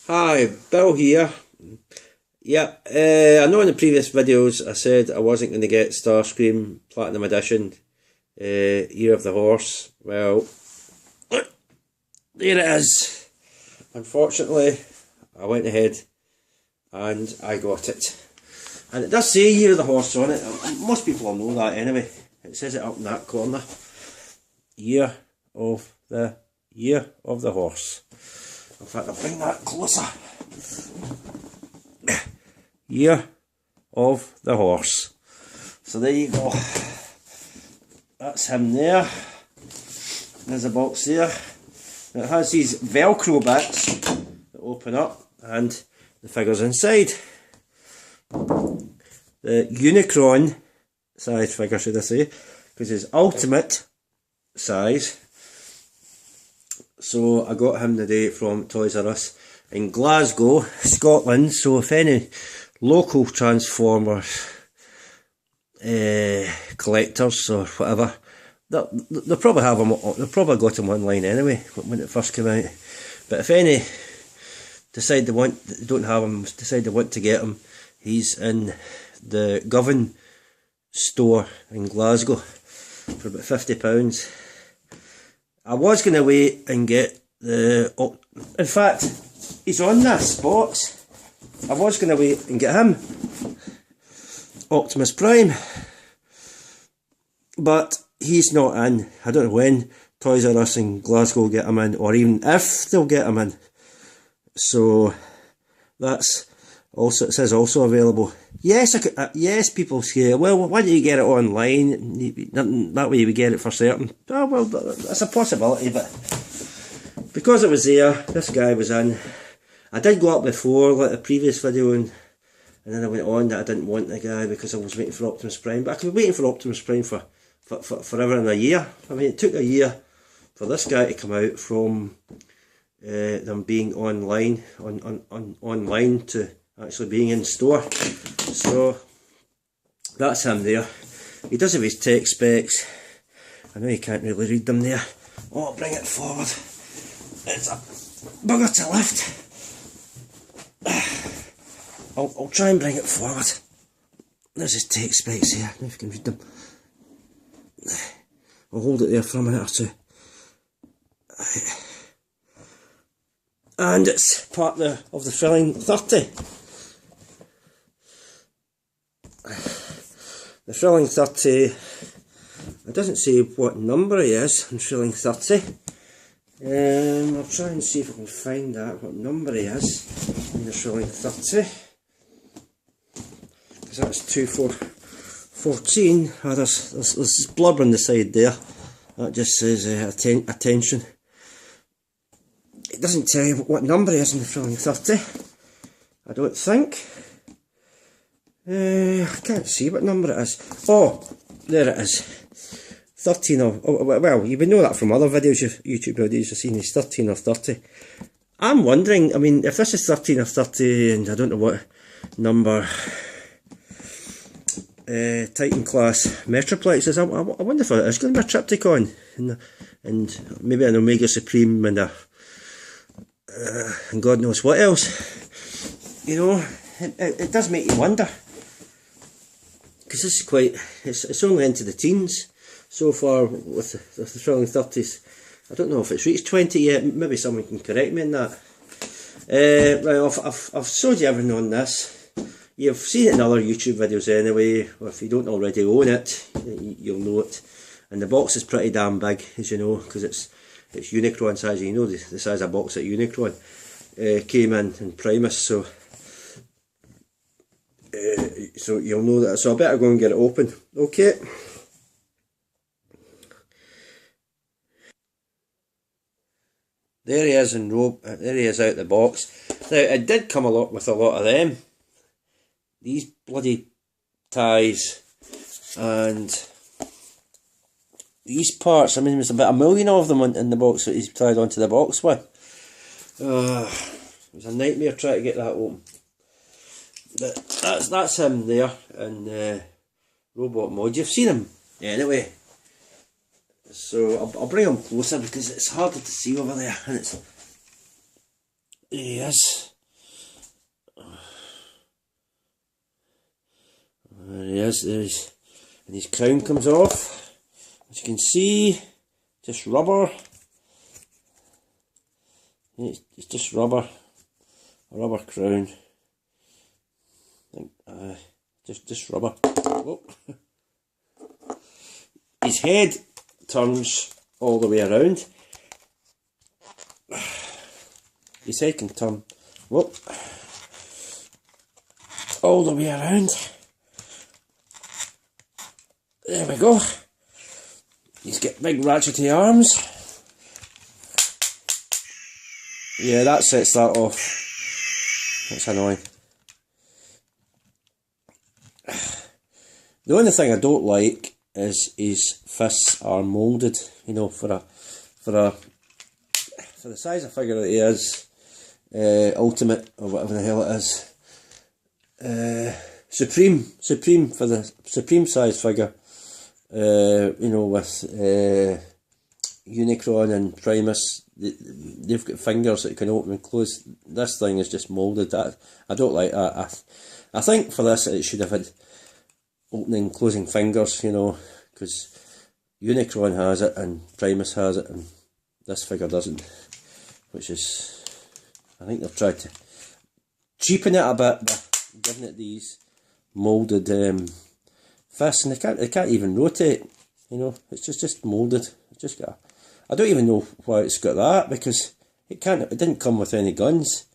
Hi, Bill here. Yeah, I know in the previous videos I said I wasn't going to get Starscream Platinum Edition, Year of the Horse. Well, there it is. Unfortunately, I went ahead and I got it. And it does say Year of the Horse on it. Most people will know that anyway. It says it up in that corner. Year of the Horse. In fact, I'll bring that closer. Year of the Horse. So there you go. That's him there. There's a box there. It has these Velcro bits that open up and the figures inside. The Unicron size figure, should I say, because it's ultimate size. So I got him today from Toys R Us in Glasgow, Scotland. So if any local Transformers collectors or whatever, they'll probably have them. They'll probably got them online anyway when it first came out. But if any decide they don't have them, decide they want to get them, he's in the Govan store in Glasgow for about £50. I was going to wait and get the... in fact, he's on this box. I was going to wait and get him. Optimus Prime. But he's not in. I don't know when Toys R Us in Glasgow get him in, or even if they'll get him in. So, that's also, it says also available. Yes, yes, people say, well, why don't you get it online? That way we get it for certain. Oh, well, that's a possibility, but because it was there, this guy was in. I did go up before, like the previous video, and then I went on that I didn't want the guy because I was waiting for Optimus Prime. But I could be waiting for Optimus Prime for forever and a year. I mean, it took a year for this guy to come out from them being online, online to actually being in store. So that's him there. He does have his tech specs. I know you can't really read them there. Oh, I'll bring it forward. It's a bugger to lift. I'll try and bring it forward. There's his tech specs here. I don't know if you can read them. I'll hold it there for a minute or two. And it's part of the Thrilling 30. The Thrilling 30, it doesn't say what number he is in Thrilling 30. I'll try and see if I can find out what number he is in the Thrilling 30. Because that's 2414. Oh, there's blurb on the side there. That just says attention. It doesn't tell you what number he is in the Thrilling 30. I don't think. I can't see what number it is. Oh, there it is. 13 of... Oh, well, you would know that from other videos, YouTube videos you've seen. It's 13 of 30. I'm wondering, I mean, if this is 13 of 30 and I don't know what number Titan class Metroplex is, I wonder if it is going to be a Triptychon and maybe an Omega Supreme and and God knows what else. You know, it does make you wonder. Because this is quite, it's only into the teens so far with the Thrilling 30s. I don't know if it's reached 20 yet, maybe someone can correct me on that. Right, I've showed you everything on this. You've seen it in other YouTube videos anyway, or if you don't already own it, you'll know it. And the box is pretty damn big, as you know, because it's Unicron size. You know the size of box that Unicron came in Primus, so you'll know that. So I better go and get it open. Okay. There he is in rope. There he is out the box. Now it did come with a lot of them. These bloody ties and these parts. I mean, there's about 1 million of them in the box that he's tied onto the box with. It was a nightmare trying to get that open. But that's him there in robot mode. You've seen him anyway. So I'll bring him closer because it's harder to see over there. And it's... There he is. There he is, and his crown comes off. As you can see, just rubber. It's just rubber, a rubber crown. Just rubber. Oh. His head turns all the way around. His head can turn, whoop, all the way around. There we go. He's got big ratchety arms. Yeah, that sets that off. That's annoying. The only thing I don't like is his fists are moulded. You know, for the size of figure that he is, Ultimate or whatever the hell it is, Supreme for the Supreme size figure. You know, with Unicron and Primus, they've got fingers that can open and close. This thing is just moulded. I don't like that. I think for this it should have had opening and closing fingers, you know, because Unicron has it and Primus has it and this figure doesn't, which is, I think they've tried to cheapen it a bit by giving it these moulded fists, and they can't even rotate, you know, it's just moulded. It's just got I don't even know why it's got that, because it didn't come with any guns.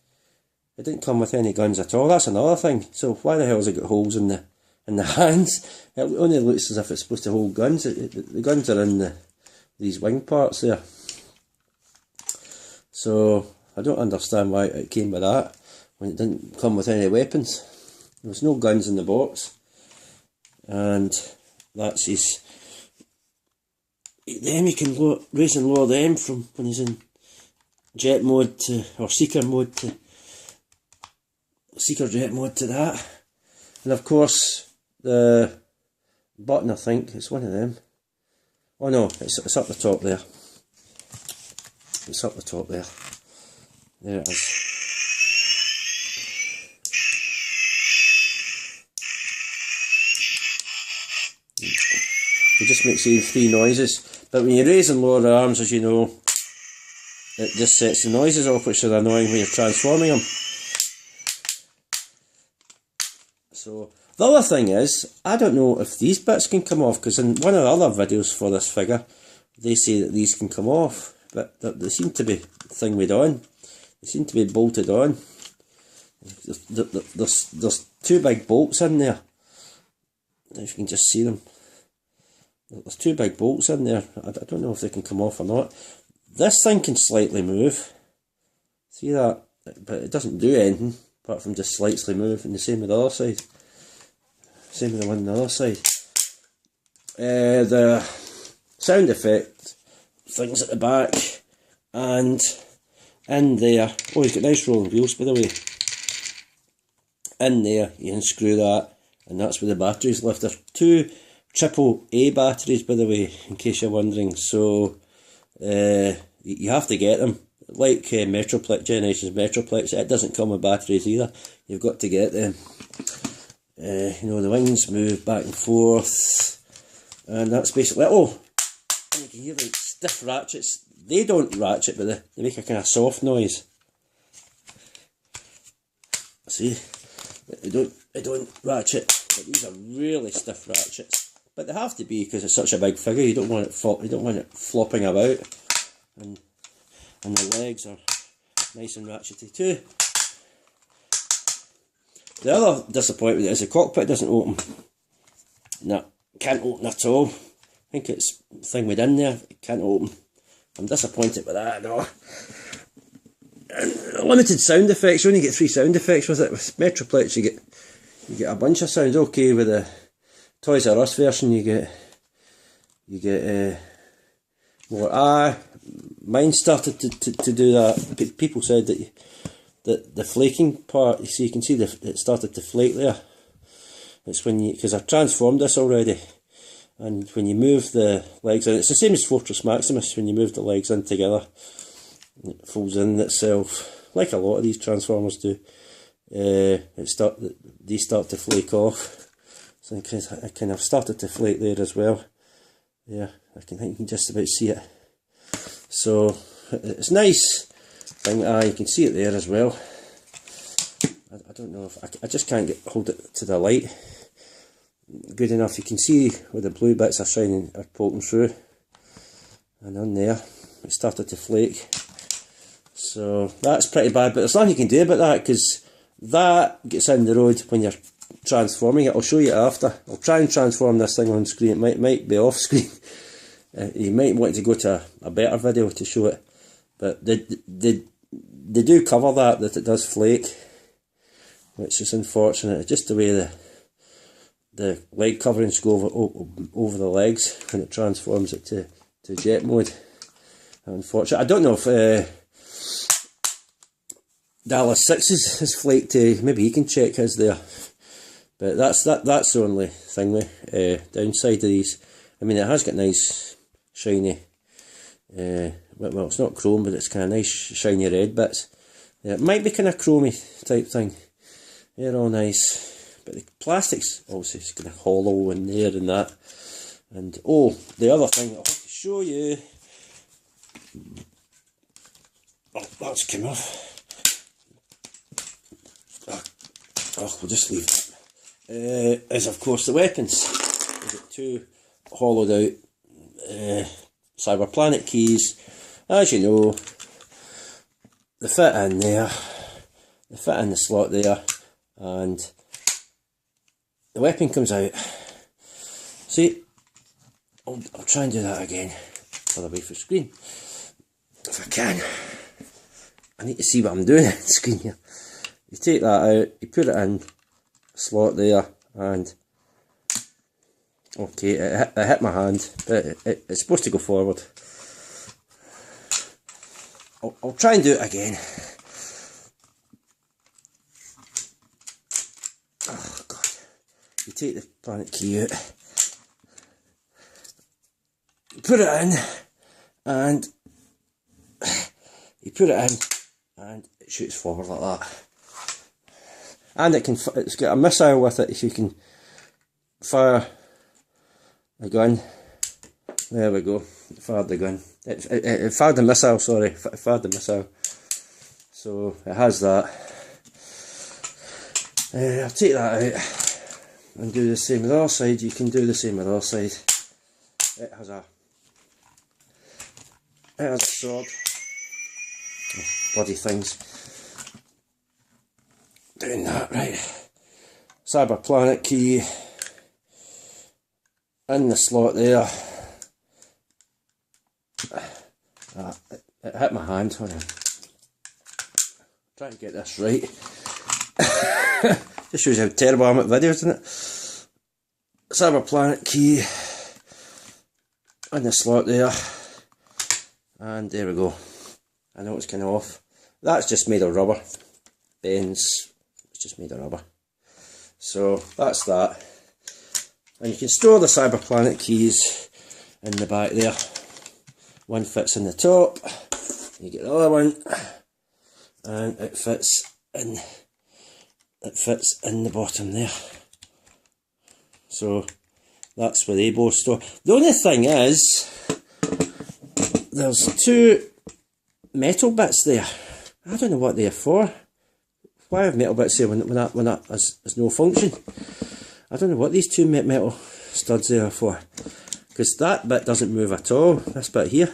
It didn't come with any guns at all. That's another thing. So why the hell has it got holes in the hands? It only looks as if it's supposed to hold guns. The guns are in these wing parts there. So I don't understand why it came with that when it didn't come with any weapons. There was no guns in the box, and that's his. Them you can raise and lower them from when he's in jet mode or seeker mode to seeker jet mode to that. And of course the button, I think it's one of them. Oh no, it's up the top there. It's up the top there. There it is. It just makes these three noises. But when you raise and lower the arms, as you know, it just sets the noises off, which are annoying when you're transforming them. So the other thing is, I don't know if these bits can come off, because in one of the other videos for this figure, they say that these can come off, but they seem to be thinged on. They seem to be bolted on. There's two big bolts in there. If you can just see them. There's two big bolts in there. I don't know if they can come off or not. This thing can slightly move. See that? But it doesn't do anything apart from just slightly move. And the same with the other side. Same with the one on the other side. The sound effect things at the back, and in there. Oh, he's got nice rolling wheels, by the way. In there, you unscrew that, and that's where the batteries lift. There's two AAA batteries, by the way, in case you're wondering. So you have to get them, like Metroplex, Generations Metroplex. It doesn't come with batteries either. You've got to get them. You know, the wings move back and forth, and that's basically it. Oh, and you can hear like stiff ratchets. They don't ratchet, but they make a kind of soft noise. See, they don't ratchet, but these are really stiff ratchets. But they have to be, because it's such a big figure. You don't want it flopping about, and the legs are nice and ratchety too. The other disappointment is the cockpit doesn't open. No, can't open at all. I think it's the thing within there. It can't open. I'm disappointed with that. No. And limited sound effects. You only get 3 sound effects with it. With Metroplex, you get a bunch of sounds. Okay, with the Toys R Us version, you get more. Mine started to do that. People said that the flaking part, you see, you can see it started to flake there. It's when because I've transformed this already, and when you move the legs in, it's the same as Fortress Maximus. When you move the legs in together, it folds in itself, like a lot of these Transformers do. These start to flake off. So it kind of started to flake there as well. Yeah, I think you can just about see it. So it's nice thing. You can see it there as well. I don't know if I just can't hold it to the light good enough. You can see where the blue bits are shining, are poking through, and on there it started to flake. So that's pretty bad, but there's nothing you can do about that, because that gets in the road when you're transforming it. I'll show you after. I'll try and transform this thing on screen. It might be off screen. You might want to go to a better video to show it, but they do cover that it does flake, which is unfortunate. It's just the way the leg coverings go over the legs when it transforms it to jet mode. Unfortunate. I don't know if Dallas 6's is flaked. Maybe he can check his there. But that's the only thing with downside of these. I mean, it has got nice shiny, well, it's not chrome, but it's kind of nice shiny red bits. Yeah, it might be kind of chromey type thing. They're all nice, but the plastic's obviously kind of hollow in there and that. And oh, the other thing I'll have to show you. Oh, that's come off. Oh, we'll just leave that. Is of course the weapons. We've got two hollowed out Cyberplanet keys. As you know, they fit in there, they fit in the slot there, and the weapon comes out. See, I'll try and do that again, further away from the screen, if I can. I need to see what I'm doing on the screen here. You take that out, you put it in slot there, and okay, it hit my hand, but it's supposed to go forward. I'll try and do it again. Oh god, you take the planet key out, you put it in, and you put it in, and it shoots forward like that. And it's got a missile with it, so you can fire the gun. There we go, it fired the gun. It fired the missile, sorry, it fired the missile. So it has that. I'll take that out and do the same with the other side. You can do the same with the other side. It has a sword. Oh, bloody things. Doing that, right. Cyberplanet key in the slot there. It hit my hand. Hold on. Trying to get this right. Just shows you how terrible I am at videos, doesn't it? Cyberplanet key in the slot there. And there we go. I know it's kind of off. That's just made of rubber. Bends. Just made of rubber. So that's that. And you can store the Cyberplanet keys in the back there. One fits in the top, you get the other one, and it fits in the bottom there. So that's where they both store. The only thing is, there's two metal bits there. I don't know what they're for. Why have metal bits there when that has no function? I don't know what these two metal studs there are for, because that bit doesn't move at all. This bit here,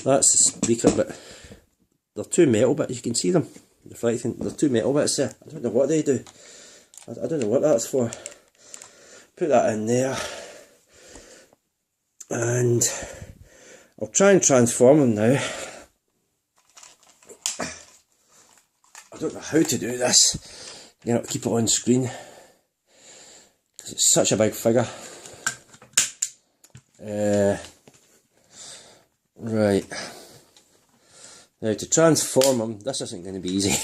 that's the speaker bit. They're two metal bits, you can see them reflecting. They're two metal bits there. I don't know what they do. I don't know what that's for. Put that in there, and I'll try and transform them now. I don't know how to do this. You know, keep it on screen, because it's such a big figure. Right. Now to transform them, this isn't going to be easy.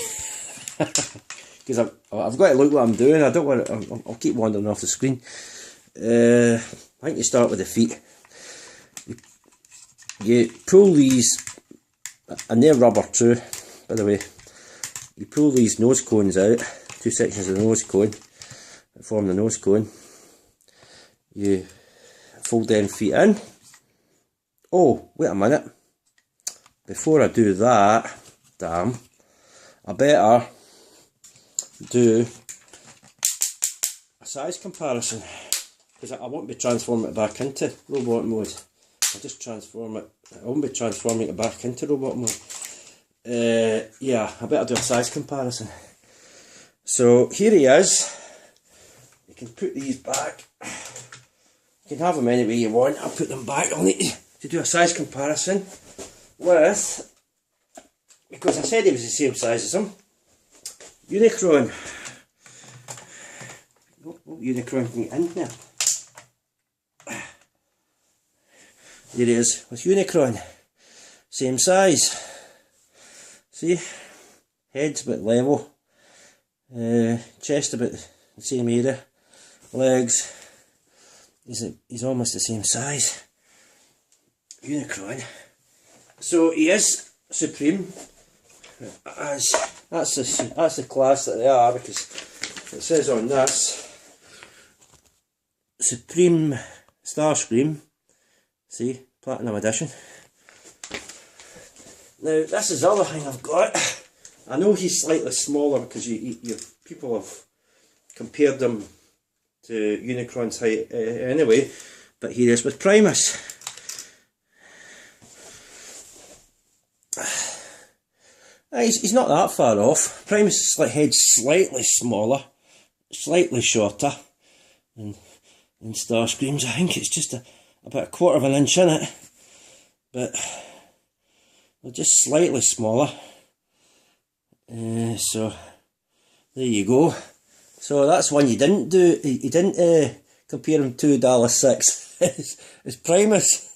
Because I've got to look what I'm doing. I don't want to, I'll keep wandering off the screen. I think you start with the feet. You pull these, and they're rubber too, by the way. You pull these nose cones out, two sections of the nose cone that form the nose cone, you fold them feet in. Oh, wait a minute. Before I do that, damn, I better do a size comparison, because I won't be transforming it back into robot mode. I'll just transform it. I won't be transforming it back into robot mode. Yeah, I better do a size comparison. So here he is. You can put these back. You can have them any way you want. I'll put them back. I'll need to do a size comparison with, because I said he was the same size as him, Unicron. Unicron can get in there. There he is with Unicron. Same size. See? Head's about level. Chest about the same area. Legs. He's almost the same size. Unicron. So he is supreme. That's the class that they are, because it says on this Supreme Starscream. See, Platinum Edition. Now this is the other thing I've got. I know he's slightly smaller because people have compared them to Unicron's height anyway, but here he is with Primus. He's not that far off. Primus' head's slightly smaller, slightly shorter than Starscream's. I think it's just about 1/4 of an inch in it, but they're just slightly smaller. So there you go. So that's one you didn't do. You didn't compare him to $6. It's Primus,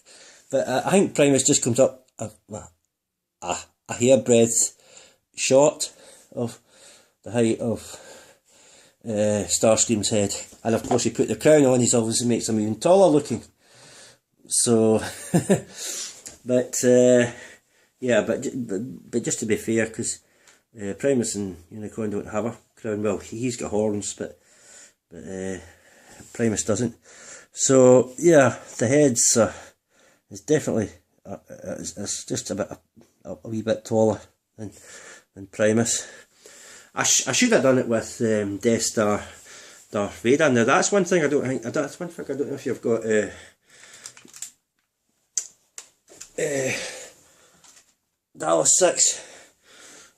but I think Primus just comes up a hairbreadth short of the height of Starscream's head, and of course he put the crown on. He obviously makes him even taller looking. So, but yeah, but just to be fair, because Primus and Unicron don't have a crown. Well, he's got horns, but Primus doesn't. So yeah, the head's is definitely it's just a wee bit taller than Primus. I should have done it with Death Star Darth Vader. Now that's one thing I don't think. That's one thing I don't know if you've got. $6.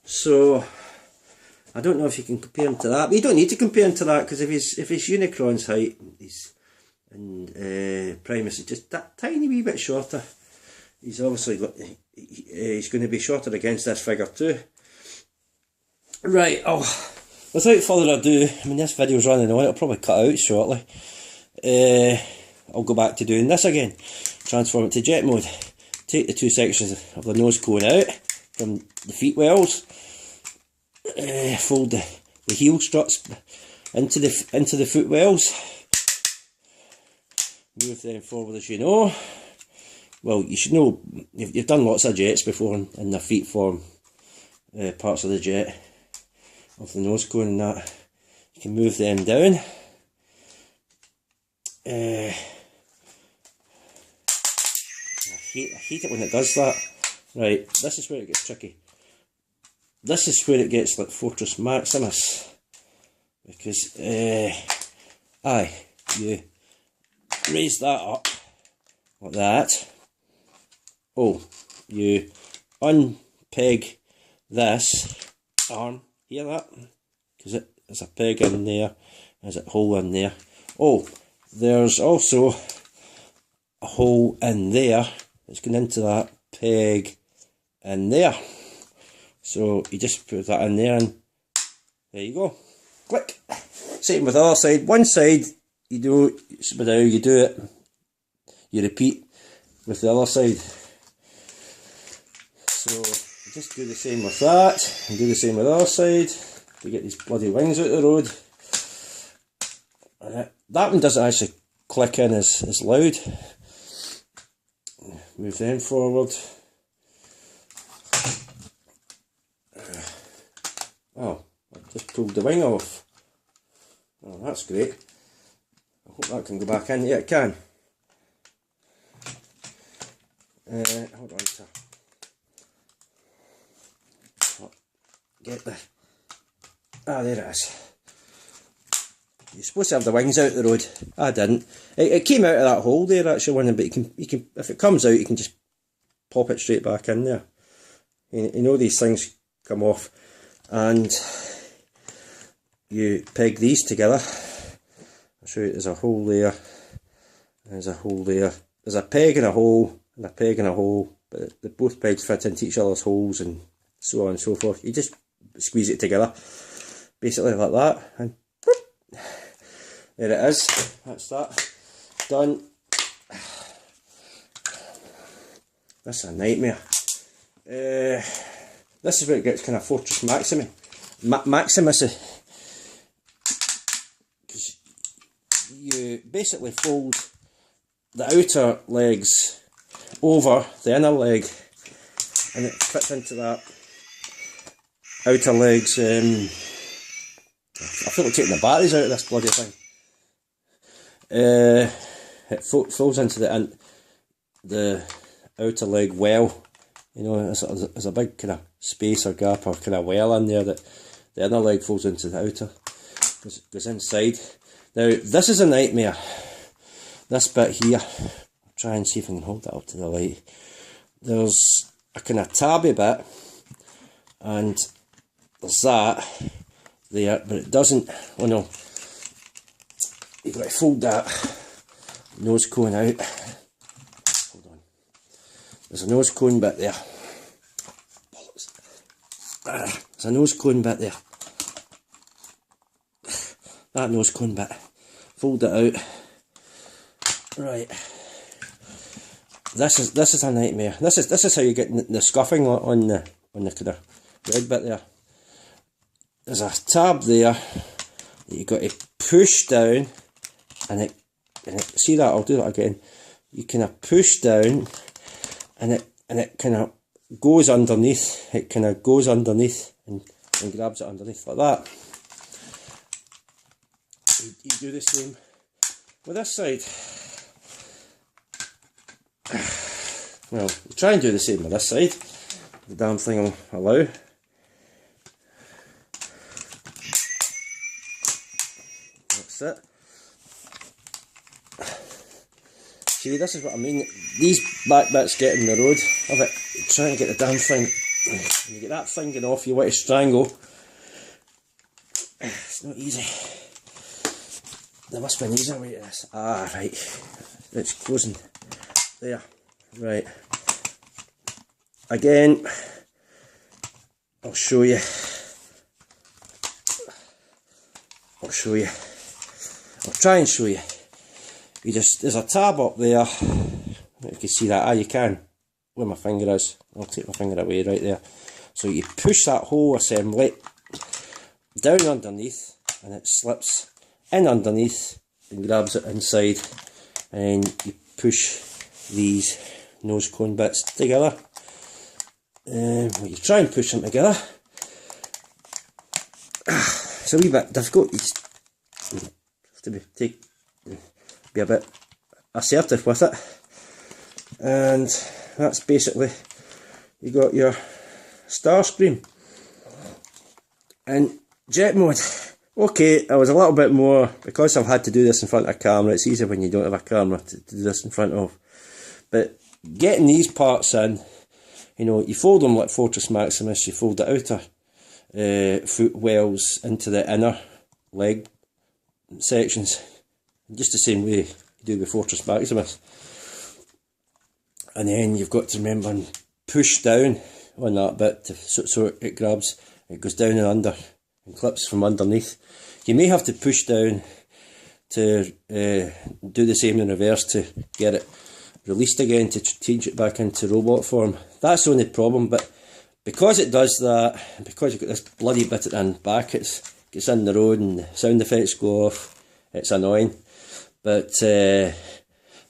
So I don't know if you can compare him to that, but you don't need to compare him to that, because if he's Unicron's height, and Primus is just that tiny wee bit shorter, he's obviously got, he's going to be shorter against this figure too. Right, without further ado, I mean this video's running on, it'll probably cut out shortly. I'll go back to doing this again. Transform it to jet mode. Take the two sections of the nose cone out from the feet wells. Fold the heel struts into the foot wells. Move them forward as you know. Well, you should know, you've done lots of jets before, and the feet form parts of the jet, of the nose cone and that. You can move them down. I hate it when it does that. Right, this is where it gets tricky. This is where it gets like Fortress Maximus, because you raise that up like that. Oh, you unpeg this arm, hear that? Because there's a peg in there, there's a hole in there. Oh, there's also a hole in there that's going into that peg in there. So you just put that in there and there you go. Click. Same with the other side. One side you do it. You repeat with the other side. So you just do the same with that, and do the same with the other side to get these bloody wings out of the road. That one doesn't actually click in as loud. Move them forward. Oh, I just pulled the wing off. Oh, that's great. hope that can go back in. Yeah, it can. Hold on to get the... there it is. You're supposed to have the wings out the road. I didn't. It came out of that hole there actually, but you can if it comes out, you can just pop it straight back in there. You know these things come off, and you peg these together. I'll show you. There's a hole there. There's a hole there. There's a peg and a hole, and a peg and a hole, but the both pegs fit into each other's holes, and so on and so forth. You just squeeze it together, basically like that, and whoop, there it is. That's that done. This is a nightmare. This is where it gets kind of Fortress Maximus. Because you basically fold the outer legs over the inner leg, and it fits into that outer legs. I feel like taking the batteries out of this bloody thing. It folds into the outer leg well. You know, there's a big kind of space or gap or kind of well in there that the inner leg folds into the outer, goes inside. Now this is a nightmare. This bit here, I'll try and see if I can hold that up to the light. There's a kind of tabby bit, and there's that there, but it doesn't. Oh no, you've got to fold that nose cone out. Hold on. There's a nose cone bit there. There's a nose cone bit there. That nose cone bit. Fold it out. Right. This is a nightmare. This is how you get the scuffing on the kind of red bit there. There's a tab there that you've got to push down, and it see that, I'll do that again. You kind of push down, and it kind of goes underneath. It kind of goes underneath and grabs it underneath like that. You do the same with this side. Well, you try and do the same with this side. The damn thing will allow. That's it. See, this is what I mean. These back bits get in the road of it. You try and get the damn thing. When you get that thing getting off, you want to strangle. It's not easy. There must be an easier way to this. Ah, right. It's closing. There. Right. Again, I'll show you. I'll try and show you. There's a tab up there. You can see that. You can. Where my finger is. I'll take my finger away right there. So you push that whole assembly down underneath, and it slips in underneath and grabs it inside, and you push these nose cone bits together. Well, you try and push them together. It's a wee bit difficult. You just have to be a bit assertive with it, and that's basically, you got your Starscream in jet mode. Okay, I was a little bit more, because I've had to do this in front of a camera. It's easier when you don't have a camera to do this in front of. But getting these parts in, you know, you fold them like Fortress Maximus. You fold the outer foot wells into the inner leg sections, just the same way you do with Fortress Maximus. And then you've got to remember and push down on that bit so it grabs, it goes down and under and clips from underneath. You may have to push down to do the same in reverse to get it released again, to change it back into robot form. That's the only problem, but because it does that, and because you've got this bloody bit at the end back, it gets in the road and the sound effects go off. It's annoying, but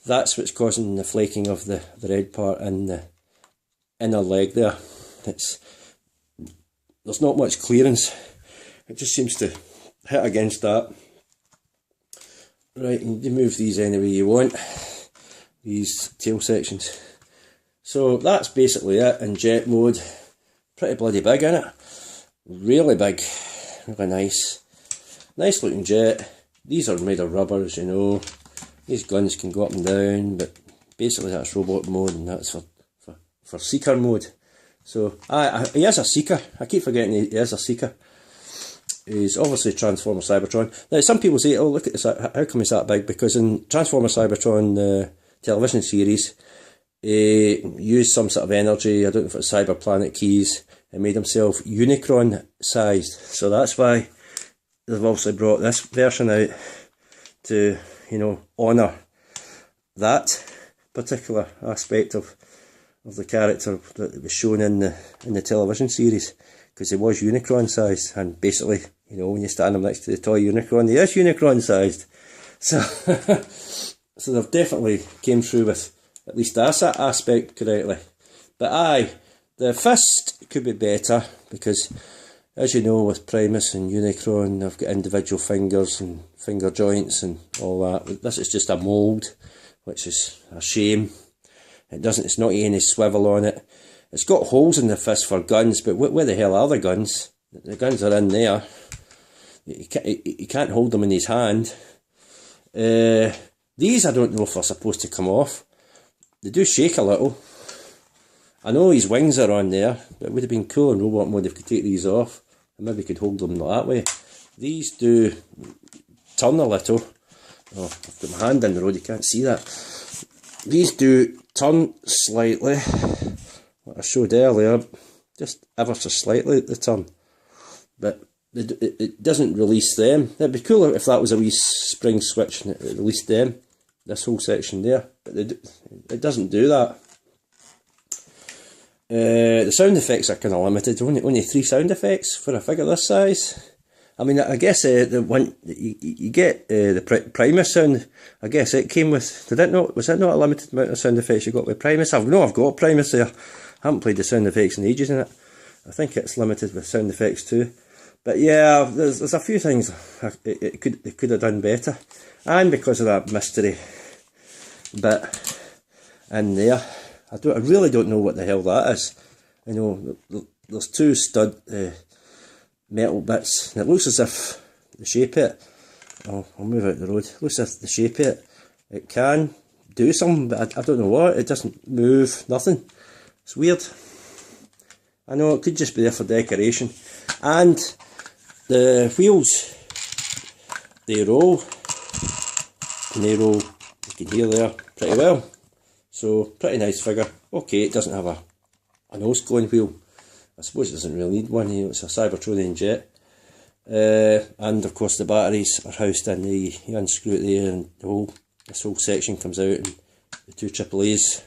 that's what's causing the flaking of the red part in the inner leg there. There's not much clearance. It just seems to hit against that. Right, you can move these any way you want, these tail sections. So that's basically it in jet mode. Pretty bloody big, isn't it? Really big, really nice. Nice looking jet. These are made of rubber, as you know. These guns can go up and down, but basically that's robot mode, and that's for seeker mode. So, he is a seeker. I keep forgetting he is a seeker. He's obviously Transformer Cybertron. Now, some people say, oh, look at this, how come he's that big? Because in Transformer Cybertron television series, he used some sort of energy, I don't know if it's cyber planet keys, and made himself Unicron sized. So that's why they've obviously brought this version out to, you know, honour that particular aspect of the character that was shown in the television series, because he was Unicron sized, and basically, you know, when you stand him next to the toy Unicron, he is Unicron sized. So, so they've definitely came through with at least that aspect correctly. But aye, the fist could be better, because as you know, with Primus and Unicron, they've got individual fingers and finger joints and all that. This is just a mould, which is a shame. It's not any swivel on it. It's got holes in the fist for guns, but where the hell are the guns? The guns are in there. You can't hold them in his hand. These I don't know if they're supposed to come off. They do shake a little. I know his wings are on there, but it would have been cool in robot mode if you could take these off, and maybe could hold them that way. These do turn a little. Oh, I've got my hand in the road, you can't see that. These do turn slightly, like I showed earlier, just ever so slightly at the turn, but it doesn't release them. It'd be cooler if that was a wee spring switch and it released them, this whole section there, but it doesn't do that. The sound effects are kind of limited, only 3 sound effects for a figure this size. I mean, I guess the one you get the Primus sound. I guess it came with. Was it not a limited amount of sound effects you got with Primus? I've got Primus there. I haven't played the sound effects in ages in it. I think it's limited with sound effects too. But yeah, there's a few things it could have done better, and because of that mystery bit in there, I really don't know what the hell that is. You know, there's 2 stud. Metal bits, and it looks as if the shape of it, I'll move out the road, it looks as if the shape of it can do something, but I don't know what, it doesn't move, nothing, it's weird. I know it could just be there for decoration. And the wheels, they roll, and they roll, you can hear there, pretty well, so pretty nice figure. Okay, it doesn't have a nose cone wheel, I suppose it doesn't really need one, you know, it's a Cybertronian jet. And of course the batteries are housed in you unscrew it there, and this whole section comes out, and the 2 AAAs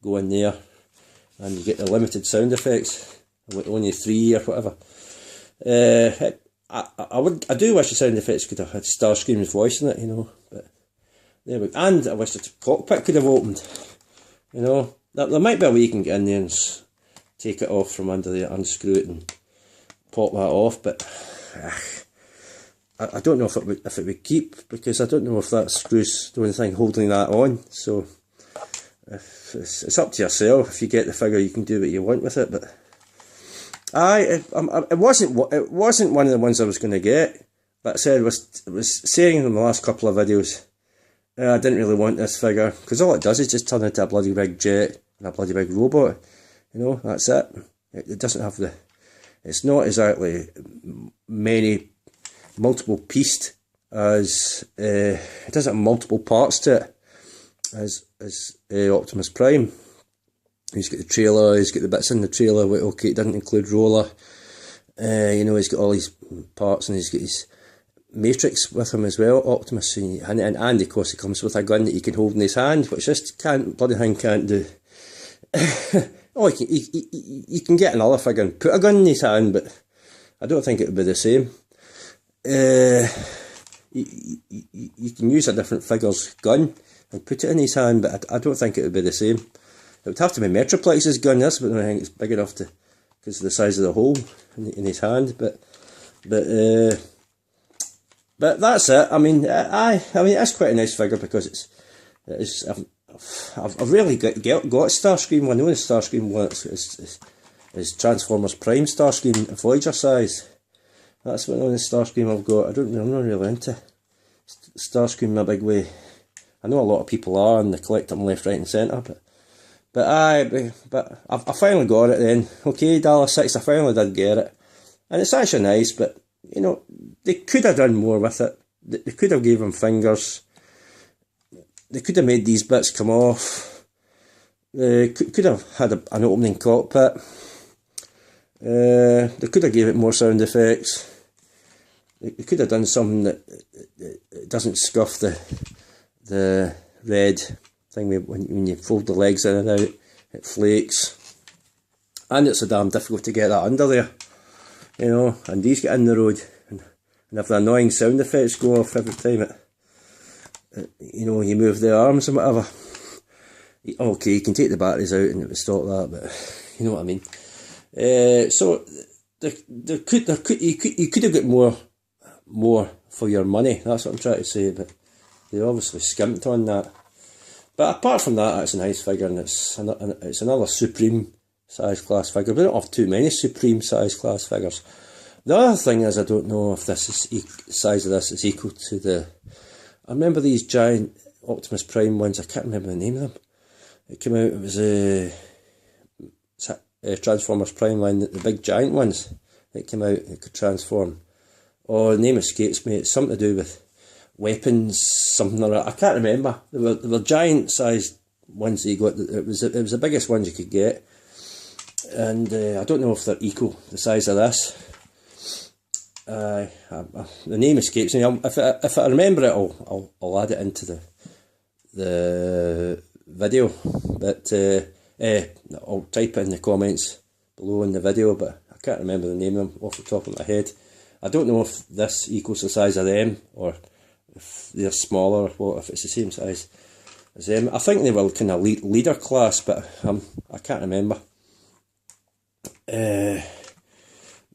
go in there, and you get the limited sound effects, only 3 or whatever. I do wish the sound effects could have had Starscream's voice in it, you know, but there we go. And I wish the cockpit could have opened, you know. There might be a way you can get in there and take it off from under there, unscrew it and pop that off, but I don't know if it would keep, because I don't know if that screw's the only thing holding that on. So it's up to yourself. If you get the figure, you can do what you want with it. But it wasn't one of the ones I was going to get. But I said I was saying in the last couple of videos, I didn't really want this figure, because all it does is just turn into a bloody big jet and a bloody big robot. You know, that's it. It doesn't have it's not exactly multiple pieced as, it doesn't have multiple parts to it as Optimus Prime. He's got the trailer, he's got the bits in the trailer, okay, it doesn't include roller. You know, he's got all these parts, and he's got his Matrix with him as well, Optimus, and of course he comes with a gun that he can hold in his hand, which this bloody thing can't do. Oh, you can get another figure and put a gun in his hand, but I don't think it would be the same. You can use a different figure's gun and put it in his hand, but I don't think it would be the same. It would have to be Metroplex's gun, this, but I think it's big enough to, because of the size of the hole in his hand. But But that's it. I mean, I mean, it's quite a nice figure because I've rarely got Starscream one. The only Starscream one is Transformers Prime Starscream Voyager size. That's the only Starscream I've got. I'm not really into Starscream in a big way. I know a lot of people are, and they collect them left, right, and centre. But I finally got it then. Okay, $6. I finally did get it, and it's actually nice. But you know, they could have done more with it. They could have gave him fingers. They could have made these bits come off. They could have had an opening cockpit. They could have gave it more sound effects. They could have done something that doesn't scuff the red thing when you fold the legs in and out. It flakes. And it's so damn difficult to get that under there. You know, and these get in the road. And if the annoying sound effects go off every time you know, you move the arms and whatever. Okay, you can take the batteries out and it would stop that, but you know what I mean. So you could have got more for your money. That's what I'm trying to say. But they obviously skimped on that. But apart from that, it's a nice figure, and it's another Supreme size class figure. We don't have too many Supreme size class figures. The other thing is, I don't know if this is size of this is equal to the. I remember these giant Optimus Prime ones. I can't remember the name of them. It came out. It was Transformers Prime line. The big giant ones. It came out. It could transform. Oh, the name escapes me. It's something to do with weapons, something like that. I can't remember. They were giant sized ones that you got. It was the biggest ones you could get. And I don't know if they're equal the size of this. The name escapes me. If I remember it, I'll add it into the video. But I'll type it in the comments below in the video. But I can't remember the name of them off the top of my head. I don't know if this equals the size of them or if they're smaller or what. If it's the same size as them, I think they were kind of leader class, but I can't remember.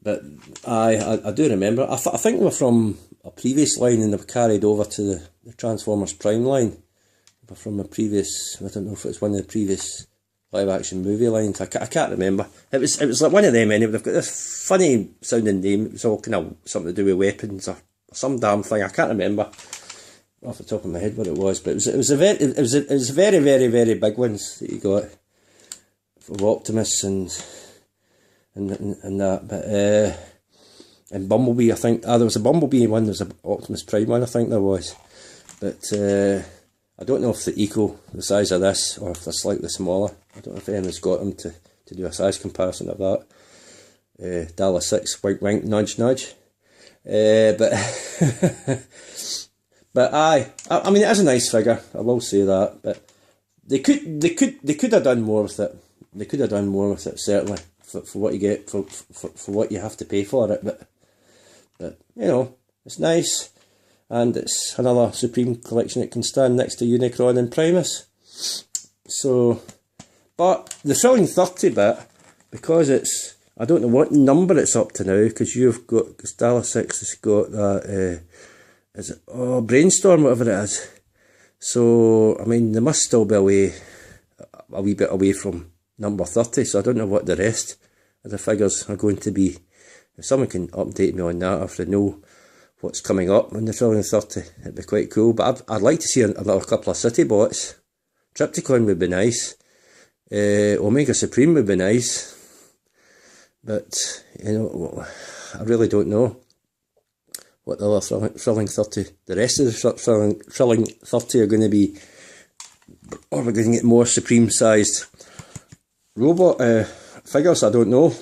But I do remember. I think they were from a previous line and they were carried over to the Transformers Prime line. They were from a previous. I don't know if it was one of the previous live action movie lines. I can't remember. It was like one of them anyway. They've got this funny sounding name. It was all kind of something to do with weapons or some damn thing. I can't remember off the top of my head what it was. But it was a very very very big ones that you got for Optimus and that, but and Bumblebee, I think. There was a Bumblebee one, there was an Optimus Prime one, I think there was. But I don't know if they equal the size of this or if they're slightly smaller. I don't know if anyone's got them to do a size comparison of that. $6, wink wink, nudge nudge. But but I mean, it is a nice figure, I will say that. But they could have done more with it. They could have done more with it, certainly. For what you get, for what you have to pay for it, but you know, it's nice, and it's another Supreme collection that can stand next to Unicron and Primus. So, but the thrilling 30 bit, because it's, I don't know what number it's up to now, because you've got, Starscream has got that, is it, Brainstorm, whatever it is. So, I mean, they must still be a wee bit away from number 30, so I don't know what the rest of the figures are going to be. If someone can update me on that, if they know what's coming up on the thrilling 30, it'd be quite cool. But I'd like to see another couple of city bots. Triptychon would be nice. Omega Supreme would be nice. But, you know, I really don't know what the other thrilling 30, the rest of the thrilling 30 are going to be. Or we're going to get more Supreme sized robot figures. I don't know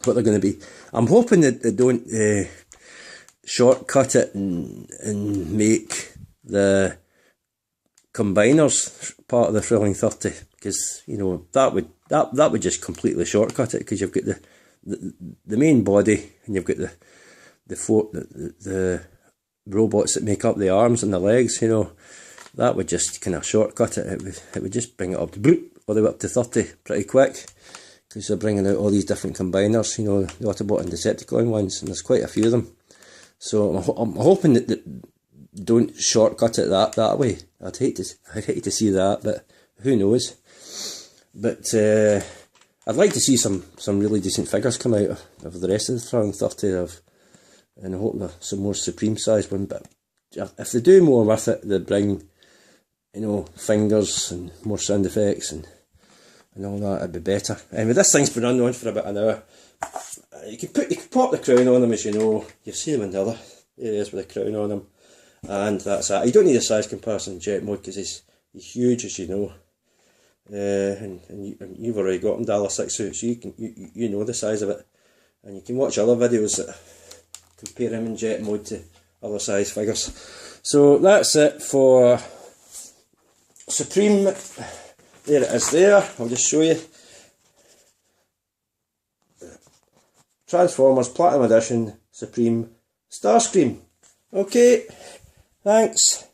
what they're going to be. I'm hoping that they don't shortcut it and make the combiners part of the thrilling 30, because you know that would just completely shortcut it, because you've got the main body and you've got the robots that make up the arms and the legs. You know, that would just kind of shortcut it. It would just bring it up to all the way up to 30 pretty quick, because they're bringing out all these different combiners, you know, the Autobot and Decepticon ones, and there's quite a few of them. So I'm hoping that don't shortcut it that way. I'd hate to see that, but who knows. But I'd like to see some really decent figures come out of the rest of the Throne 30 and I hope there's some more Supreme size one. But if they do more with it, they bring, you know, fingers and more sound effects and all that, it'd be better. Anyway, this thing's been on for about an hour. You can pop the crown on him, as you know. You've seen him in the other areas with the crown on him, and that's that. You don't need a size comparison in jet mode because he's huge, as you know. And you've already got him $6 suit, so you know the size of it, and you can watch other videos that compare him in jet mode to other size figures. So that's it for Supreme. There it is there, I'll just show you. Transformers Platinum Edition Supreme Starscream. Okay, thanks.